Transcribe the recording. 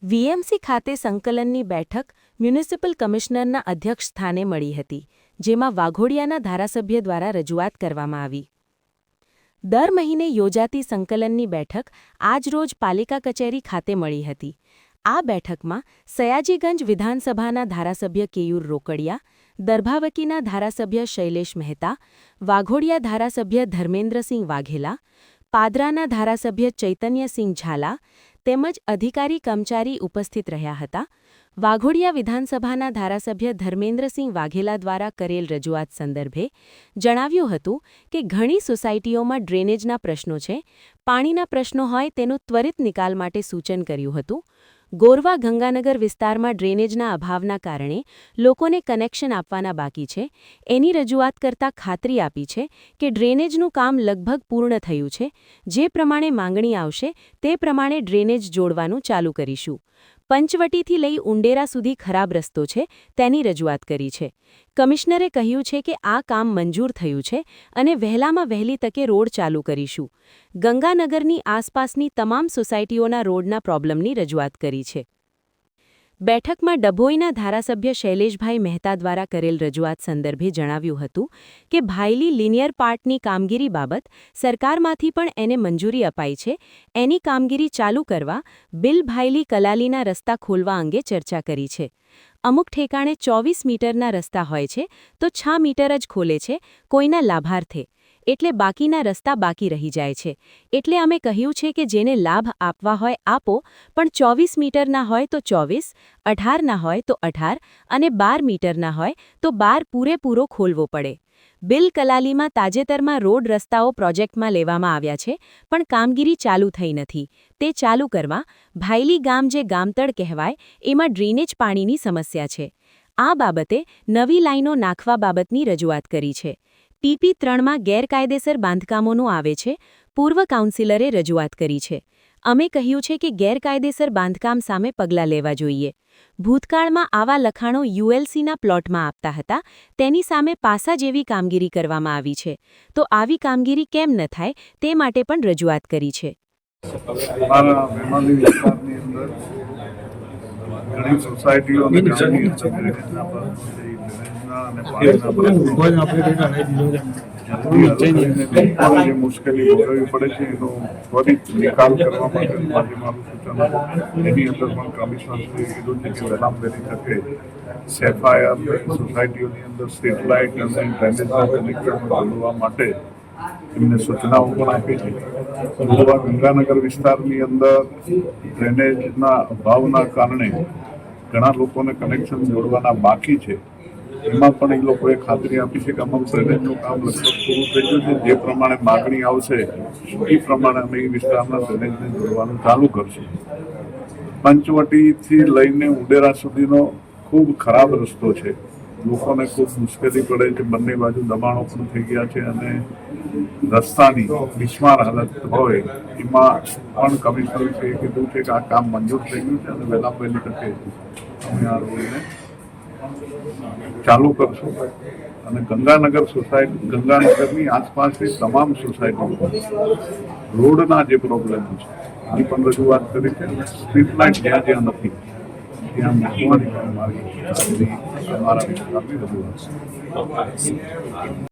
VMC ખાતે સંકલનની બેઠક મ્યુનિસિપલ કમિશનરના અધ્યક્ષ સ્થાને મળી હતી, જેમાં વાઘોડિયાના ધારાસભ્ય દ્વારા રજૂઆત કરવામાં આવી. દર મહિને યોજાતી સંકલનની બેઠક આજરોજ પાલિકા કચેરી ખાતે મળી હતી. આ બેઠકમાં સયાજીગંજ વિધાનસભાના ધારાસભ્ય કેયુર રોકડિયા, દર્ભાવકીના ધારાસભ્ય શૈલેષ મહેતા, વાઘોડિયા ધારાસભ્ય ધર્મેન્દ્રસિંહ વાઘેલા, પાદરાના ધારાસભ્ય ચૈતન્યસિંહ ઝાલા તેમજ અધિકારી કર્મચારી ઉપસ્થિત રહ્યા હતા. વાઘોડિયા વિધાનસભાના ધારાસભ્ય ધર્મેન્દ્રસિંહ વાઘેલા દ્વારા કરેલ રજૂઆત સંદર્ભે જણાવ્યું હતું કે ઘણી સોસાયટીઓમાં ડ્રેનેજના પ્રશ્નો છે. પાણીના પ્રશ્નો હોય તેનો ત્વરિત નિકાલ માટે સૂચન કર્યું હતું. ગોરવા ગંગાનગર વિસ્તારમાં ડ્રેનેજના અભાવના કારણે લોકોને કનેક્શન આપવાના બાકી છે. એની રજૂઆત કરતા ખાતરી આપી છે કે ડ્રેનેજનું કામ લગભગ પૂર્ણ થયું છે. જે પ્રમાણે માંગણી આવશે તે પ્રમાણે ડ્રેનેજ જોડવાનું ચાલુ કરીશું. પંચવટીથી લઈ ઉંડેરા સુધી ખરાબ રસ્તો છે, તેની રજૂઆત કરી છે. કમિશનરે કહ્યું છે કે આ કામ મંજૂર થયું છે અને વહેલામાં વહેલી તકે રોડ ચાલુ કરીશું. ગંગાનગરની આસપાસની તમામ સોસાયટીઓના રોડના પ્રોબ્લેમની રજૂઆત કરી છે. બેઠકમાં ડભોઈના ધારાસભ્ય શૈલેષભાઈ મહેતા દ્વારા કરેલ રજૂઆત સંદર્ભે જણાવ્યું હતું કે ભાયલી લિનિયર પાર્ટની કામગીરી બાબત સરકારમાંથી પણ એને મંજૂરી અપાઈ છે. એની કામગીરી ચાલુ કરવા બિલ ભાયલી કલાલીના રસ્તા ખોલવા અંગે ચર્ચા કરી છે. અમુક ઠેકાણે 24 મીટરના રસ્તા હોય છે તો 6 મીટર જ ખોલે છે કોઈના લાભાર્થે, એટલે બાકીના રસ્તા બાકી રહી જાય છે. એટલે અમે કહ્યું છે કે જેને લાભ આપવા હોય આપો, પણ 24 મીટરના હોય તો 24, 18ના હોય તો 18 અને 12 મીટરના હોય તો 12 પૂરેપૂરો ખોલવો પડે. બિલ કલાલીમાં તાજેતરમાં રોડ રસ્તાઓ પ્રોજેક્ટમાં લેવામાં આવ્યા છે, પણ કામગીરી ચાલુ થઈ નથી. તે ચાલુ કરવા ભાયલી ગામ જે ગામતળ કહેવાય એમાં ડ્રેનેજ પાણીની સમસ્યા છે. આ બાબતે નવી લાઈનો નાખવા બાબતની રજૂઆત કરી છે. ટીપી 3માં ગેરકાયદેસર બાંધકામોનું આવે છે. પૂર્વ કાઉન્સિલરે રજૂઆત કરી છે. અમે કહ્યું છે કે ગેરકાયદેસર બાંધકામ સામે પગલાં લેવા જોઈએ. ભૂતકાળમાં આવા લખાણો યુએલસીના પ્લોટમાં આપતા હતા, તેની સામે પાસા જેવી કામગીરી કરવામાં આવી છે. તો આવી કામગીરી કેમ ન થાય તે માટે પણ રજૂઆત કરી છે. ઘણી સોસાયટીઓ અને ગામની જે મુશ્કેલી ભોગવવી પડે છે એનો ત્વરિત નિકાલ કરવા માટે મારું સૂચન હતું. એની અંદર પણ કમિશનરશ્રીએ કીધું છે કે વહેલામાં વહેલી તકે સેફાયર સોસાયટીઓની અંદર સ્ટ્રીટ લાઇટ અને ડ્રેનેજના કનેક્શન જોડવા માટે એમને સૂચનાઓ પણ આપી છે. ગોવા ગંગાનગર વિસ્તારની અંદર ડ્રેનેજના અભાવના કારણે ઘણા લોકોને કનેક્શન જોડવાના બાકી છે. એમાં પણ એ લોકોએ ખાતરી આપી છે કે અમારું ડ્રેનેજનું કામ લગભગ પૂરું થઈ ગયું છે. જે પ્રમાણે માગણી આવશે એ પ્રમાણે અમે એ વિસ્તારના ડ્રેનેજને જોડવાનું ચાલુ કરશું. પંચવટીથી લઈને ઉંડેરા સુધીનો ખૂબ ખરાબ રસ્તો છે. લોકોને ખૂબ મુશ્કેલી પડે છે. બંને બાજુ દબાણો પણ થઈ ગયા છે અને રસ્તાની બિસ્માર હાલત હોય એમાં પણ કમિશનરશ્રીએ કીધું છે કે આ કામ મંજૂર થઈ ગયું છે અને વહેલા પહેલી તકે અમે આ રોડને ચાલુ કરશું. અને ગંગાનગરની આસપાસની તમામ સોસાયટીઓ રોડના જે પ્રોબ્લેમ છે એ પણ રજૂઆત કરી છે. સ્ટ્રીટ લાઇટ જ્યાં જ્યાં નથી ત્યાં મૂકવાની પણ અમારા વિસ્તારની રજૂઆત છે.